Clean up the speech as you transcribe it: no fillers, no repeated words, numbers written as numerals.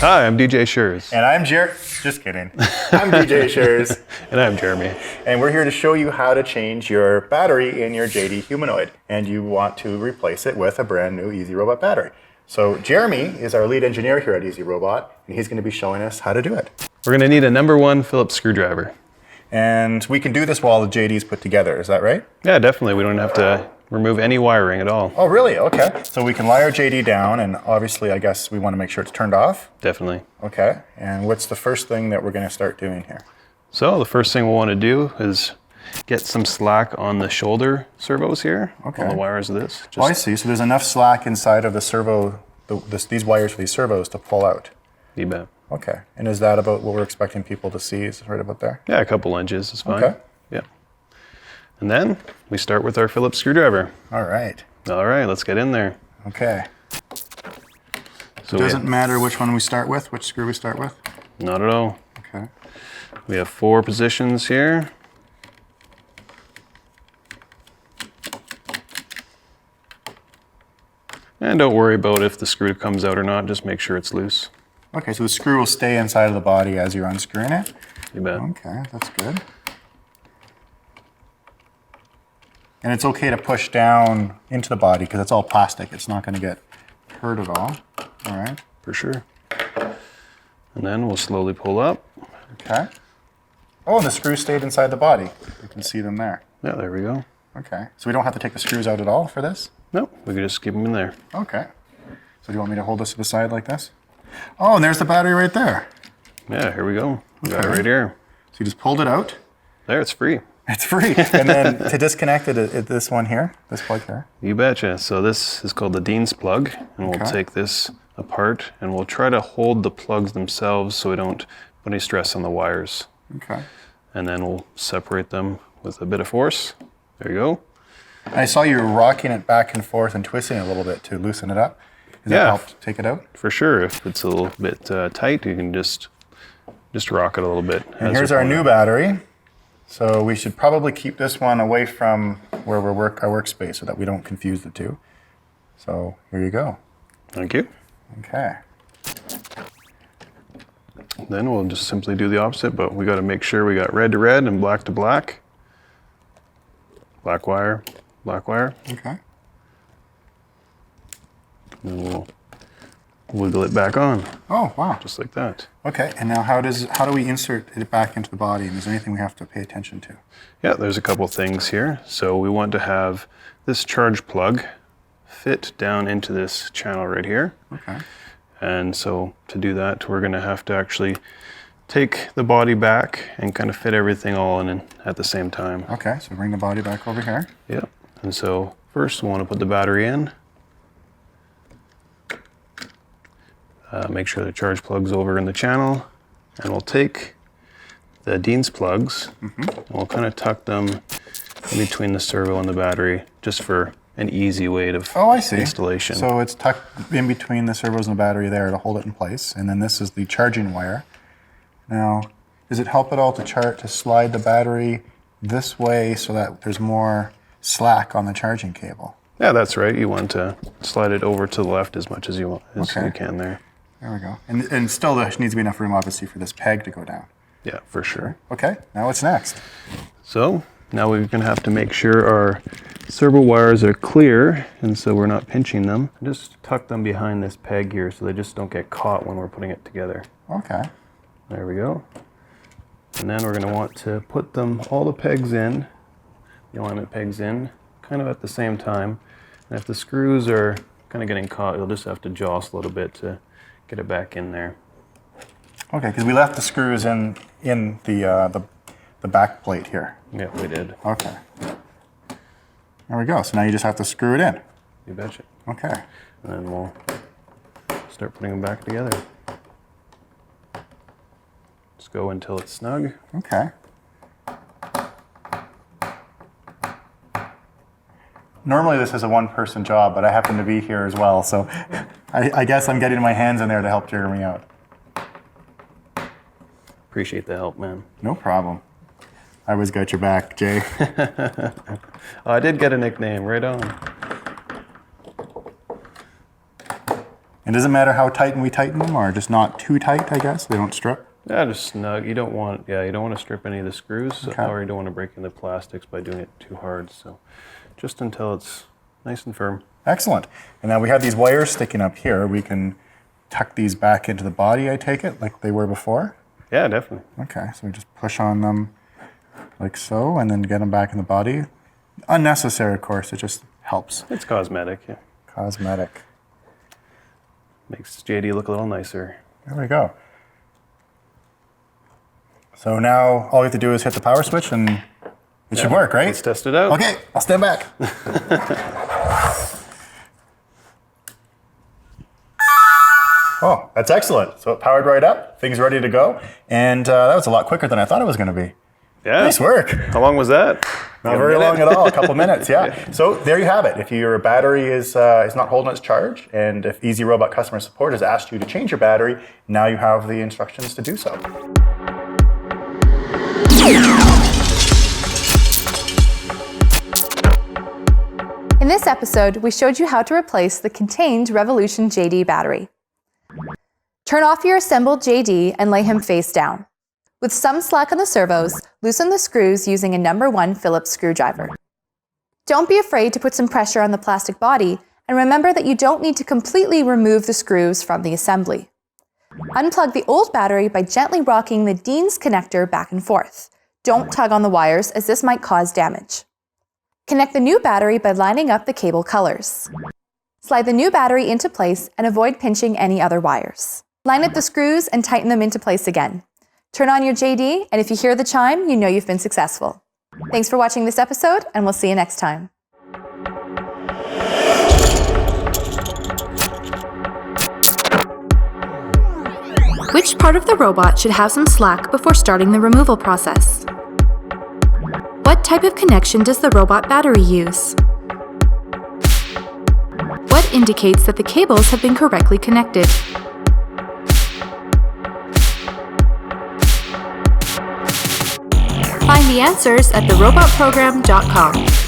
Hi, I'm DJ Sures. And I'm just kidding. I'm DJ Sures. And I'm Jeremy. And we're here to show you how to change your battery in your JD Humanoid. And you want to replace it with a brand new Easy Robot battery. So Jeremy is our lead engineer here at Easy Robot, and he's going to be showing us how to do it. We're going to need a #1 Phillips screwdriver. And we can do this while the JD's put together, is that right? Yeah, definitely. We don't have to remove any wiring at all. Oh, really? Okay. So we can lie our JD down, and obviously I guess we want to make sure it's turned off. Definitely. Okay. And what's the first thing that we're going to start doing here? So the first thing we'll want to do is get some slack on the shoulder servos here. Okay. On the wires of this. Oh, I see. So there's enough slack inside of the servo, these wires for these servos to pull out. You bet. Okay. And is that about what we're expecting people to see? Is it right about there? Yeah, a couple inches is fine. Okay. Yeah. And then we start with our Phillips screwdriver. All right. All right, let's get in there. Okay. So It doesn't matter which one we start with, which screw we start with? Not at all. Okay. We have 4 positions here. And don't worry about if the screw comes out or not, just make sure it's loose. Okay, so the screw will stay inside of the body as you're unscrewing it? You bet. Okay, that's good. And it's okay to push down into the body because it's all plastic. It's not going to get hurt at all. All right. For sure. And then we'll slowly pull up. Okay. Oh, and the screws stayed inside the body. You can see them there. Yeah, there we go. Okay. So we don't have to take the screws out at all for this? Nope, we can just keep them in there. Okay. So do you want me to hold this to the side like this? Oh, and there's the battery right there. Yeah, here we go. We got it Okay. right here. So you just pulled it out. There, it's free. It's free. And then to disconnect it, this one here, this plug here. You betcha. So this is called the Dean's plug, and we'll Okay. take this apart, and we'll try to hold the plugs themselves so we don't put any stress on the wires. Okay. And then we'll separate them with a bit of force. There you go. I saw you rocking it back and forth and twisting it a little bit to loosen it up. Does that Yeah. help take it out? For sure. If it's a little bit tight, you can just rock it a little bit. And here's our new battery. So we should probably keep this one away from where our workspace so that we don't confuse the two. So here you go. Thank you. Okay. Then we'll just simply do the opposite, but we got to make sure we got red to red and black to black. Black wire, black wire. Okay. And we'll wiggle it back on, Oh, wow. just like that. Okay, and now how do we insert it back into the body? And is there anything we have to pay attention to? Yeah, there's a couple things here. So we want to have this charge plug fit down into this channel right here. Okay. And so to do that, we're going to have to actually take the body back and kind of fit everything all in at the same time. Okay, so bring the body back over here. Yep. And so first we want to put the battery in. Make sure the charge plug's over in the channel. And we'll take the Dean's plugs and we'll kind of tuck them in between the servo and the battery just for an easy way of installation. So it's tucked in between the servos and the battery there to hold it in place. And then this is the charging wire. Now, does it help at all to slide the battery this way so that there's more slack on the charging cable? Yeah, that's right. You want to slide it over to the left as much as you want, as Okay. you can there. There we go. And still there needs to be enough room, obviously, for this peg to go down. Yeah, for sure. Okay, now what's next? So now we're going to have to make sure our servo wires are clear, and so we're not pinching them. Just tuck them behind this peg here so they just don't get caught when we're putting it together. Okay. There we go. And then we're going to want to put them, all the pegs in, the alignment pegs in, kind of at the same time. And if the screws are kind of getting caught, you'll just have to jostle a little bit to get it back in there. Okay, because we left the screws in the back plate here. Yeah, we did. Okay. There we go. So now you just have to screw it in. You betcha. Okay. And then we'll start putting them back together. Just go until it's snug. Okay. Normally this is a one-person job, but I happen to be here as well, so I guess I'm getting my hands in there to help Jeremy out. Appreciate the help, man. No problem. I always got your back, Jay. I did get a nickname, right on. And does it matter how tight we tighten them, or just not too tight, I guess? They don't strip? Yeah, just snug. You don't want to strip any of the screws, or you don't want to break into plastics by doing it too hard. So just until it's nice and firm. Excellent. And now we have these wires sticking up here. We can tuck these back into the body, I take it, like they were before? Yeah, definitely. Okay, so we just push on them like so, and then get them back in the body. Unnecessary, of course. It just helps. It's cosmetic, yeah. Cosmetic. Makes JD look a little nicer. There we go. So now all we have to do is hit the power switch and it should work, right? Let's test it out. Okay, I'll stand back. Oh, that's excellent. So it powered right up, things ready to go. And that was a lot quicker than I thought it was going to be. Yeah. Nice work. How long was that? Not very long at all, a couple minutes, yeah. So there you have it. If your battery is not holding its charge, and if Easy Robot customer support has asked you to change your battery, now you have the instructions to do so. In this episode, we showed you how to replace the contained Revolution JD battery. Turn off your assembled JD and lay him face down. With some slack on the servos, loosen the screws using a No. 1 Phillips screwdriver. Don't be afraid to put some pressure on the plastic body, and remember that you don't need to completely remove the screws from the assembly. Unplug the old battery by gently rocking the Dean's connector back and forth. Don't tug on the wires, as this might cause damage. Connect the new battery by lining up the cable colors. Slide the new battery into place and avoid pinching any other wires. Line up the screws and tighten them into place again. Turn on your JD, and if you hear the chime, you know you've been successful. Thanks for watching this episode, and we'll see you next time. Which part of the robot should have some slack before starting the removal process? What type of connection does the robot battery use? What indicates that the cables have been correctly connected? Find the answers at therobotprogram.com.